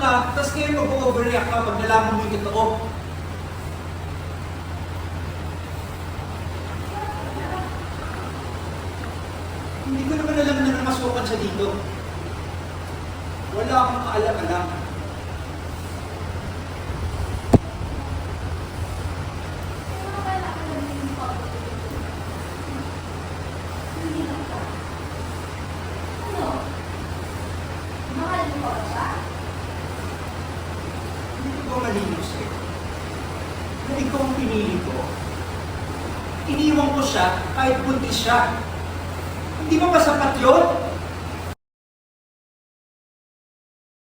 ka, tapos ngayon mag-overreact ka pag nalaman mo yung totoo. Hindi ko naman alam na namasukan siya dito. Wala akong kaalam-alam. Hindi ko ba malinaw sa'yo? Na ikaw ang pinili ko. Iniwan ko siya kahit buntis siya. Hindi ba sapat yun?